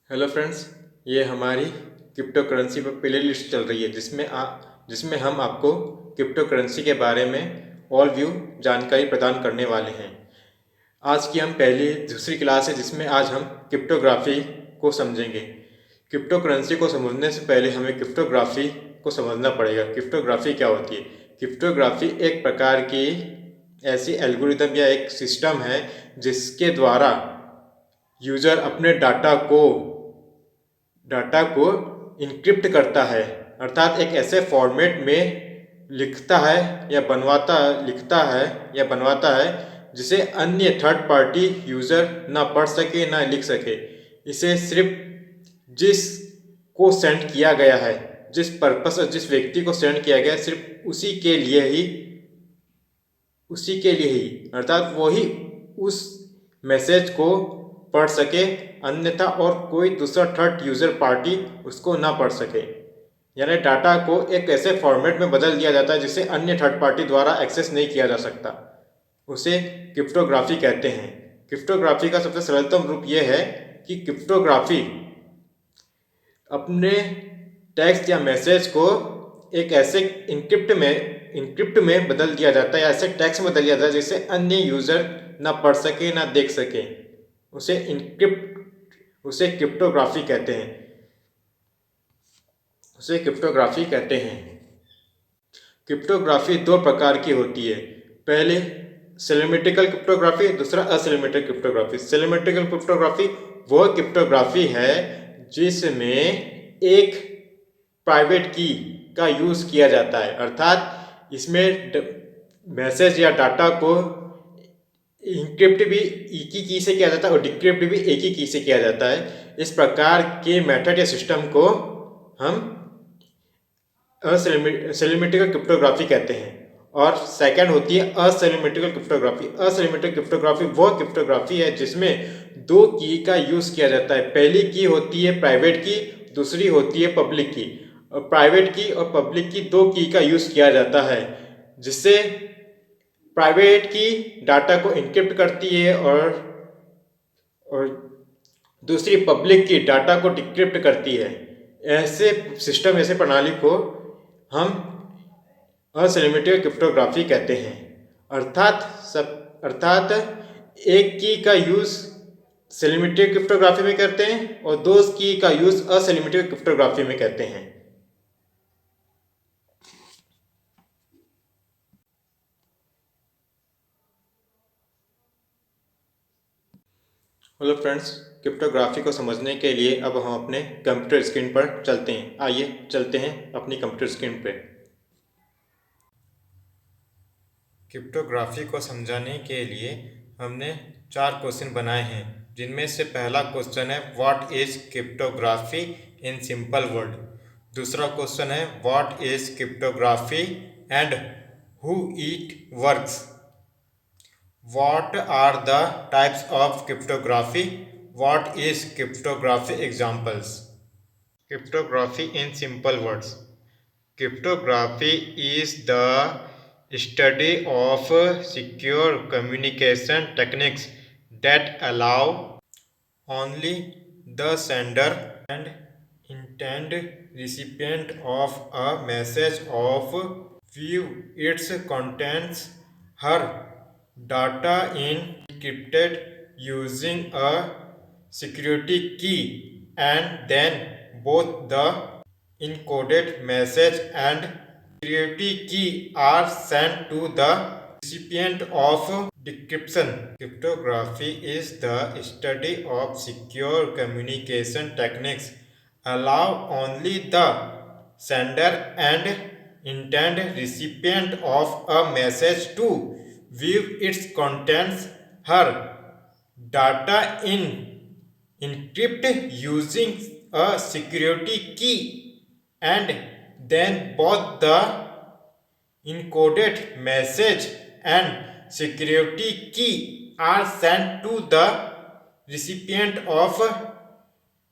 Hello friends, ये हमारी crypto currency पर प्ले लिस्ट चल रही है जिसमें हम आपको क्रिप्टो करेंसी के बारे में ऑल व्यू जानकारी प्रदान करने वाले हैं। आज की हम पहली दूसरी क्लास है जिसमें आज हम क्रिप्टोग्राफी को समझेंगे। क्रिप्टो करेंसी को समझने से पहले हमें क्रिप्टोग्राफी को समझना पड़ेगा। क्रिप्टोग्राफी क्या होती है? क्रिप्टोग्राफी एक प्रकार की ऐसी एल्गोरिदम या एक सिस्टम है जिसके द्वारा यूजर अपने डाटा को इनक्रिप्ट करता है, अर्थात एक ऐसे फॉर्मेट में लिखता है या बनवाता है जिसे अन्य थर्ड पार्टी यूज़र ना पढ़ सके ना लिख सके। इसे सिर्फ जिस को सेंड किया गया है, जिस पर्पस और जिस व्यक्ति को सेंड किया गया है, सिर्फ उसी के लिए ही अर्थात वो ही उस मैसेज को पढ़ सके, अन्यथा और कोई दूसरा थर्ड यूजर पार्टी उसको ना पढ़ सके। यानी डाटा को एक ऐसे फॉर्मेट में बदल दिया जाता है जिसे अन्य थर्ड पार्टी द्वारा एक्सेस नहीं किया जा सकता। उसे क्रिप्टोग्राफी कहते हैं। क्रिप्टोग्राफी का सबसे सरलतम रूप यह है कि क्रिप्टोग्राफी अपने टेक्स्ट या मैसेज को एक ऐसे इनक्रिप्ट में बदल दिया जाता है या ऐसे टेक्स्ट में बदल दिया जाता है जिसे अन्य यूजर ना पढ़ सके ना देख सके। उसे क्रिप्टोग्राफी कहते हैं। क्रिप्टोग्राफी दो प्रकार की होती है। पहले सिलेमेट्रिकल क्रिप्टोग्राफी, दूसरा असिलेमेट्रिक क्रिप्टोग्राफी। सिलेमेट्रिकल क्रिप्टोग्राफी वह क्रिप्टोग्राफी है जिसमें एक प्राइवेट की का यूज किया जाता है, अर्थात इसमें मैसेज या डाटा को इंक्रिप्ट भी एक ही की से किया जाता है और डिक्रिप्ट भी एक ही की से किया जाता है। इस प्रकार के मेथड या सिस्टम को हम असिमेट्रिकल क्रिप्टोग्राफी कहते हैं। और सेकंड होती है असिमेट्रिकल क्रिप्टोग्राफी। असिमेट्रिकल क्रिप्टोग्राफी वह क्रिप्टोग्राफी है जिसमें दो की का यूज किया जाता है। पहली की होती है प्राइवेट की, दूसरी होती है पब्लिक की। और प्राइवेट की और पब्लिक की दो की का यूज किया जाता है, जिससे प्राइवेट की डाटा को इनक्रिप्ट करती है और दूसरी पब्लिक की डाटा को डिक्रिप्ट करती है। ऐसे प्रणाली को हम असिमेट्रिकल क्रिप्टोग्राफी कहते हैं। अर्थात एक की का यूज सिमेट्रिक क्रिप्टोग्राफी में करते हैं और दो की का यूज असिमेट्रिक क्रिप्टोग्राफी में कहते हैं। हेलो फ्रेंड्स, क्रिप्टोग्राफी को समझने के लिए अब हम अपने कंप्यूटर स्क्रीन पर चलते हैं। आइए चलते हैं अपनी कंप्यूटर स्क्रीन पर। क्रिप्टोग्राफी को समझाने के लिए हमने 4 क्वेश्चन बनाए हैं, जिनमें से पहला क्वेश्चन है what is cryptography in simple word. दूसरा क्वेश्चन है what is cryptography and who it works. What are the types of cryptography? What is cryptography examples? Cryptography in simple words. Cryptography is the study of secure communication techniques that allow only the sender and intended recipient of a message of view its contents her data encrypted using a security key, and then both the encoded message and security key are sent to the recipient of decryption. Cryptography is the study of secure communication techniques allow only the sender and intended recipient of a message to view its contents her data in encrypt using a security key, and then both the encoded message and security key are sent to the recipient of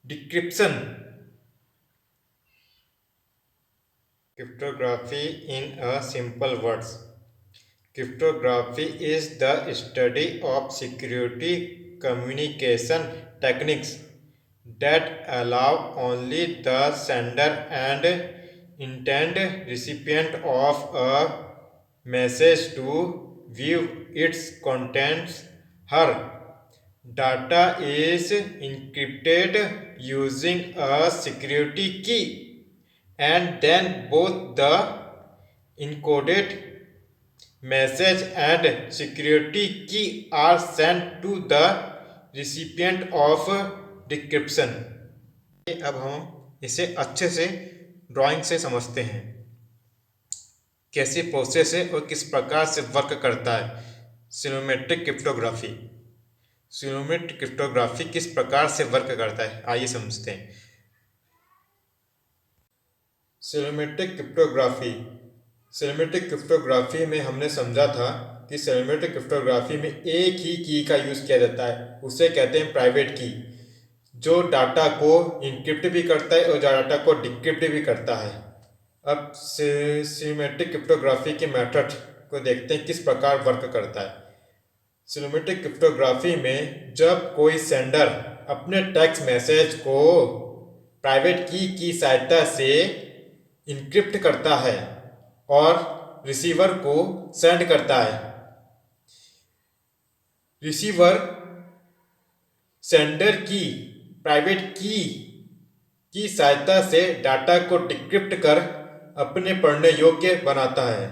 decryption. Cryptography in a simple words. Cryptography is the study of security communication techniques that allow only the sender and intended recipient of a message to view its contents. Her data is encrypted using a security key, and then both the encoded message and security key are sent to the recipient of decryption. अब हम इसे अच्छे से drawing से समझते हैं, कैसे process है और किस प्रकार से वर्क करता है सिलोमेट्रिक क्रिप्टोग्राफी। सिलोमेट्रिक क्रिप्टोग्राफी किस प्रकार से वर्क करता है, आइए समझते हैं। सिलोमेट्रिक क्रिप्टोग्राफी सिलोमेट्रिक क्रिप्टोग्राफी में हमने समझा था कि सिलोमेट्रिक क्रिप्टोग्राफी में एक ही की का यूज़ किया जाता है, उसे कहते हैं प्राइवेट की, जो डाटा को इनक्रिप्ट भी करता है और डाटा को डिक्रिप्ट भी करता है। अब सिलोमेट्रिक क्रिप्टोग्राफी के मेथड को देखते हैं किस प्रकार वर्क करता है। सिलोमेट्रिक क्रिप्टोग्राफी में जब कोई सेंडर अपने टेक्स्ट मैसेज को प्राइवेट की सहायता से इनक्रिप्ट करता है और रिसीवर को सेंड करता है, रिसीवर सेंडर की प्राइवेट की सहायता से डाटा को डिक्रिप्ट कर अपने पढ़ने योग्य बनाता है।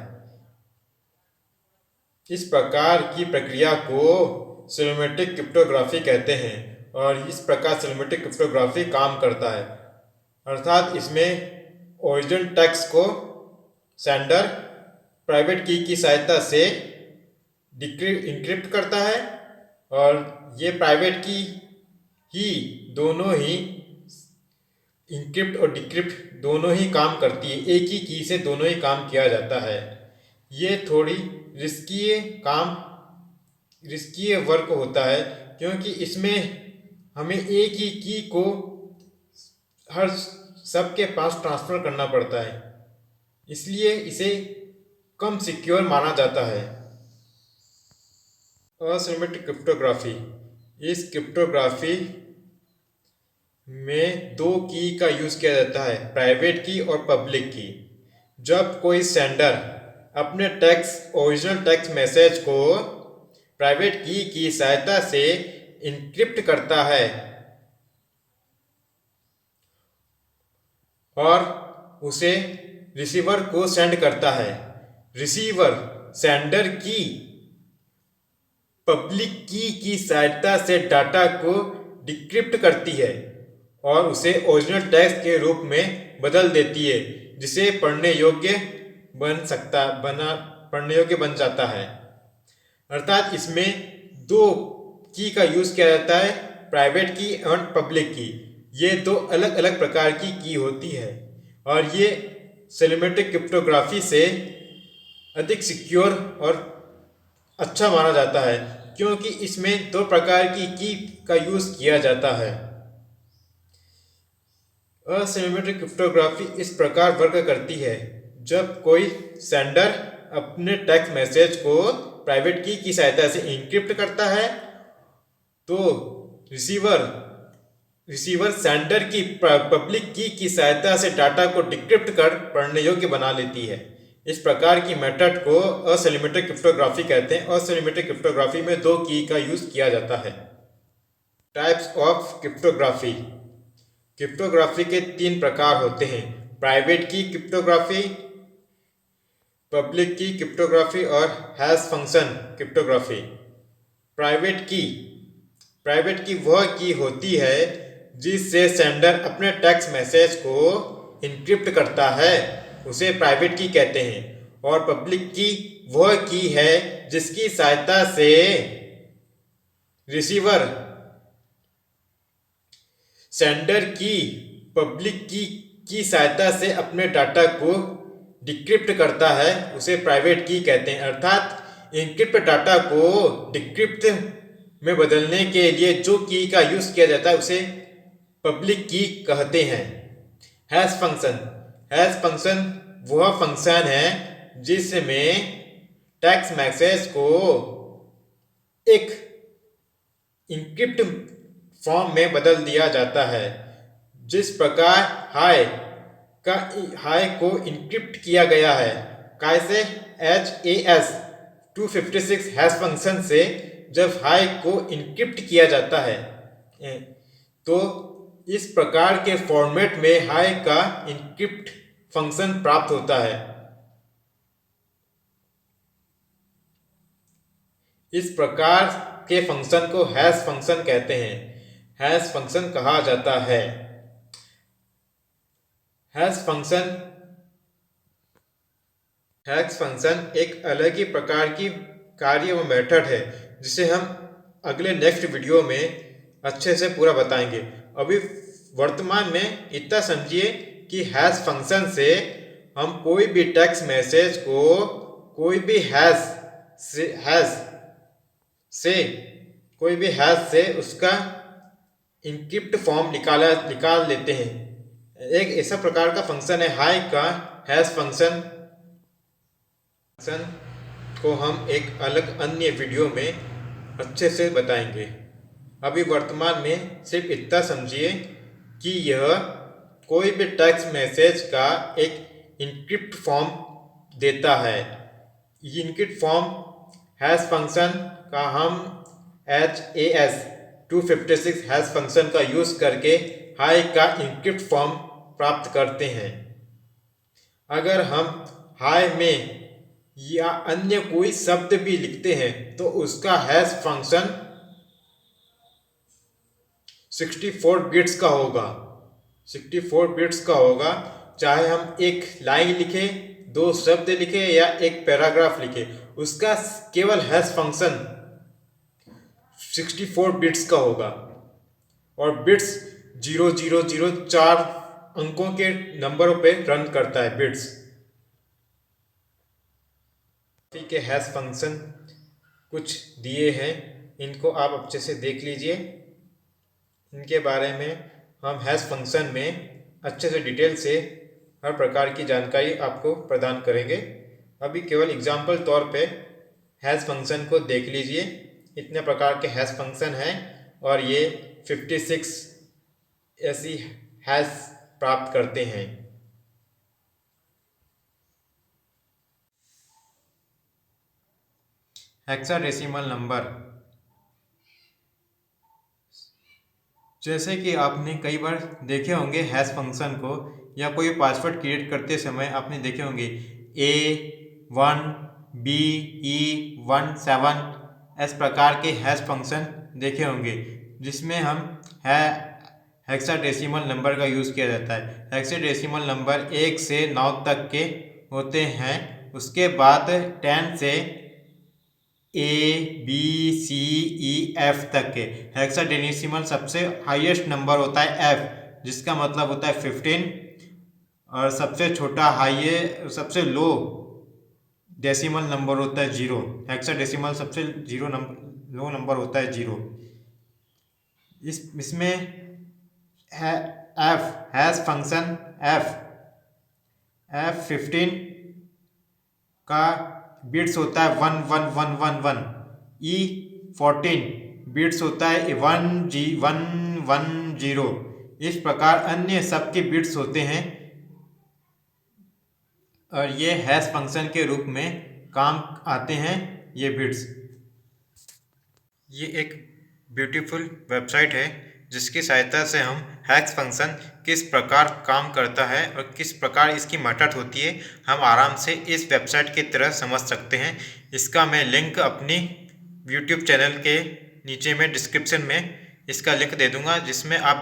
इस प्रकार की प्रक्रिया को सिलोमेट्रिक क्रिप्टोग्राफी कहते हैं और इस प्रकार सिलोमेट्रिक क्रिप्टोग्राफी काम करता है, अर्थात इसमें ओरिजिनल टेक्स्ट को सेंडर प्राइवेट की सहायता से इनक्रिप्ट करता है और ये प्राइवेट की ही दोनों ही इनक्रिप्ट और डिक्रिप्ट दोनों ही काम करती है, एक ही की से दोनों ही काम किया जाता है। ये थोड़ी रिस्की वर्क होता है क्योंकि इसमें हमें एक ही की को हर सबके पास ट्रांसफ़र करना पड़ता है, इसलिए इसे कम सिक्योर माना जाता है। असिमेट्रिक क्रिप्टोग्राफी, इस क्रिप्टोग्राफी में दो की का यूज़ किया जाता है, प्राइवेट की और पब्लिक की। जब कोई सेंडर अपने ओरिजिनल टेक्स्ट मैसेज को प्राइवेट की सहायता से इनक्रिप्ट करता है और उसे रिसीवर को सेंड करता है, रिसीवर सेंडर की पब्लिक की सहायता से डाटा को डिक्रिप्ट करती है और उसे ओरिजिनल टेक्स्ट के रूप में बदल देती है, जिसे पढ़ने योग्य बन जाता है। अर्थात इसमें दो की का यूज़ किया जाता है, प्राइवेट की और पब्लिक की। ये दो अलग अलग प्रकार की होती है और ये सिलोमेट्रिक क्रिप्टोग्राफी से अधिक सिक्योर और अच्छा माना जाता है क्योंकि इसमें दो प्रकार की का यूज़ किया जाता है। असिमेट्रिक क्रिप्टोग्राफी इस प्रकार वर्क करती है, जब कोई सेंडर अपने टेक्स्ट मैसेज को प्राइवेट की सहायता से इनक्रिप्ट करता है तो रिसीवर सेंडर की पब्लिक की सहायता से डाटा को डिक्रिप्ट कर पढ़ने योग्य बना लेती है। इस प्रकार की मेथड को असिमेट्रिक क्रिप्टोग्राफी कहते हैं। असिमेट्रिक क्रिप्टोग्राफी में दो की का यूज़ किया जाता है। टाइप्स ऑफ क्रिप्टोग्राफी, क्रिप्टोग्राफी के तीन प्रकार होते हैं, प्राइवेट की क्रिप्टोग्राफी, पब्लिक की क्रिप्टोग्राफी और हैश फंक्शन क्रिप्टोग्राफी। प्राइवेट की वह की होती है जिससे सेंडर अपने टेक्स्ट मैसेज को इनक्रिप्ट करता है, उसे प्राइवेट की कहते हैं। और पब्लिक की वह की है जिसकी सहायता से रिसीवर सेंडर की पब्लिक की सहायता से अपने डाटा को डिक्रिप्ट करता है, उसे प्राइवेट की कहते हैं। अर्थात इनक्रिप्ट डाटा को डिक्रिप्ट में बदलने के लिए जो की का यूज़ किया जाता है उसे पब्लिक की कहते हैं। हैश फंक्शन वह फंक्शन है जिसमें टेक्स्ट मैसेज को एक इनक्रिप्ट फॉर्म में बदल दिया जाता है। जिस प्रकार हाई को इंक्रिप्ट किया गया है कैसे HAS 256 हैश फंक्शन से जब हाई को इंक्रिप्ट किया जाता है तो इस प्रकार के फॉर्मेट में हाई का इंक्रिप्ट फंक्शन प्राप्त होता है। इस प्रकार के फंक्शन को हैश फंक्शन कहते हैं। हैश फंक्शन कहा जाता है। हैश फंक्शन एक अलग ही प्रकार की कार्य व मेथड है जिसे हम अगले नेक्स्ट वीडियो में अच्छे से पूरा बताएंगे। अभी वर्तमान में इतना समझिए कि हैश फंक्शन से हम कोई भी टेक्स्ट मैसेज को कोई भी हैश से उसका इंक्रिप्ट फॉर्म निकाल लेते हैं। एक ऐसा प्रकार का फंक्शन है हाई का हैश फंक्शन को हम एक अलग अन्य वीडियो में अच्छे से बताएंगे। अभी वर्तमान में सिर्फ इतना समझिए कि यह कोई भी टेक्स्ट मैसेज का एक इंक्रिप्ट फॉर्म देता है। ये इंक्रिप्ट फॉर्म हैश फंक्शन का हम HAS 256 हैश फंक्शन का यूज करके हाई का इंक्रिप्ट फॉर्म प्राप्त करते हैं। अगर हम हाई में या अन्य कोई शब्द भी लिखते हैं तो उसका हैश फंक्शन 64 बिट्स का होगा। 64 बिट्स का होगा, चाहे हम एक लाइन लिखें, दो शब्द लिखें या एक पैराग्राफ लिखें, उसका केवल हैश फंक्शन 64 बिट्स का होगा। और बिट्स 000 4 अंकों के नंबरों पे रन करता है बिट्स। के हैश फंक्शन कुछ दिए हैं, इनको आप अच्छे से देख लीजिए। इनके बारे में हम हैश फंक्शन में अच्छे से डिटेल से हर प्रकार की जानकारी आपको प्रदान करेंगे। अभी केवल एग्जाम्पल तौर पे हैश फंक्शन को देख लीजिए। इतने प्रकार के हैश फंक्शन हैं और ये 56 ऐसी हैश प्राप्त करते हैं। हेक्साडेसिमल नंबर, जैसे कि आपने कई बार देखे होंगे हैश फंक्शन को या कोई पासवर्ड क्रिएट करते समय आपने देखे होंगे A1 BE17 इस प्रकार के हैश फंक्शन देखे होंगे जिसमें हम हेक्साडेसिमल नंबर का यूज़ किया जाता है। हेक्साडेसिमल नंबर 1 से 9 तक के होते हैं। उसके बाद 10 से A B C E F तक के। हेक्साडेसिमल सबसे हाईएस्ट नंबर होता है F, जिसका मतलब होता है 15, और सबसे छोटा सबसे लो डेसिमल नंबर होता है 0। हेक्साडेसिमल सबसे लो नंबर होता है 0। इसमें हैश फंक्शन F15 का बिट्स होता है 11111। E14 बिट्स होता है 110। इस प्रकार अन्य सबके बिट्स होते हैं और ये हैश फंक्शन के रूप में काम आते हैं। ये बिट्स, ये एक ब्यूटीफुल वेबसाइट है जिसकी सहायता से हम हैश फंक्शन किस प्रकार काम करता है और किस प्रकार इसकी मेथड होती है हम आराम से इस वेबसाइट की तरह समझ सकते हैं। इसका मैं लिंक अपनी यूट्यूब चैनल के नीचे में डिस्क्रिप्शन में इसका लिंक दे दूंगा, जिसमें आप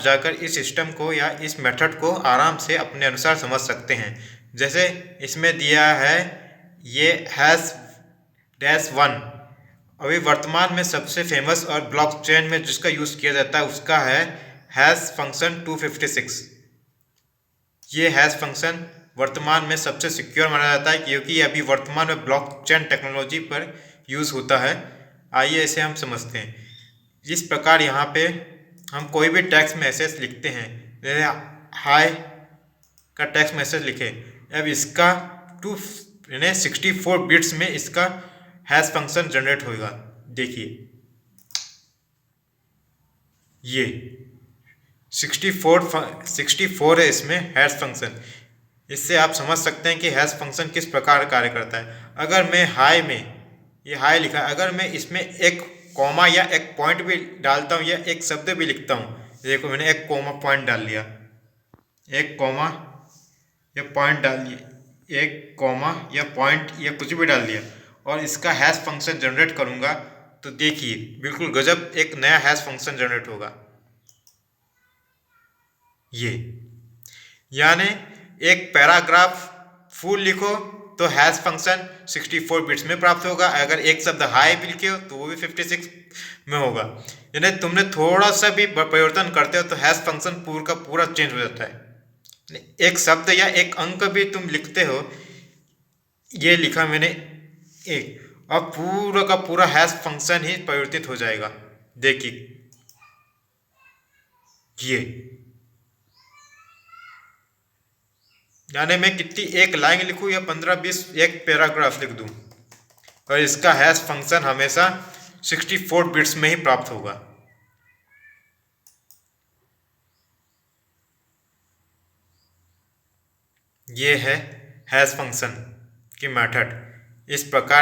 जाकर इस सिस्टम को या इस मेथड को आराम से अपने अनुसार समझ सकते हैं। जैसे इसमें दिया है ये #1 अभी वर्तमान में सबसे फेमस और ब्लॉकचेन में जिसका यूज़ किया जाता है उसका है हैश फंक्शन 256। ये हैश फंक्शन वर्तमान में सबसे सिक्योर माना जाता है क्योंकि ये अभी वर्तमान में ब्लॉकचेन टेक्नोलॉजी पर यूज़ होता है। आइए इसे हम समझते हैं। इस प्रकार यहाँ पे हम कोई भी टेक्स्ट मैसेज लिखते हैं, जैसे हाय का टेक्स्ट मैसेज लिखे, अब इसका 64 बिट्स में इसका हैश फंक्शन जनरेट होगा। देखिए ये 64 है इसमें हैश फंक्शन। इससे आप समझ सकते हैं कि हैश फंक्शन किस प्रकार कार्य करता है। अगर मैं हाई में, ये हाई लिखा है, अगर मैं इसमें एक कॉमा या एक पॉइंट भी डालता हूँ या एक शब्द भी लिखता हूँ, देखो मैंने एक कॉमा पॉइंट डाल लिया, एक कॉमा या पॉइंट डाल दिया, एक कॉमा या पॉइंट या कुछ भी डाल दिया और इसका हैश फंक्शन जनरेट करूँगा तो देखिए बिल्कुल गजब एक नया हैश फंक्शन जनरेट होगा। ये यानी एक पैराग्राफ फुल लिखो तो हैश फंक्शन 64 बिट्स में प्राप्त होगा, अगर एक शब्द हाई भी लिखे हो तो वो भी 56 में होगा। यानी तुमने थोड़ा सा भी परिवर्तन करते हो तो हैश फंक्शन पूरा का पूरा चेंज हो जाता है। एक शब्द या एक अंक भी तुम लिखते हो, ये लिखा मैंने एक, अब पूरा का पूरा हैश फंक्शन ही परिवर्तित हो जाएगा। देखिए ये यानी मैं कितनी एक लाइन लिखूं या 15-20 एक पैराग्राफ लिख दूं और इसका हैश फंक्शन हमेशा 64 बिट्स में ही प्राप्त होगा। ये है हैश फंक्शन की मेथड। इस प्रकार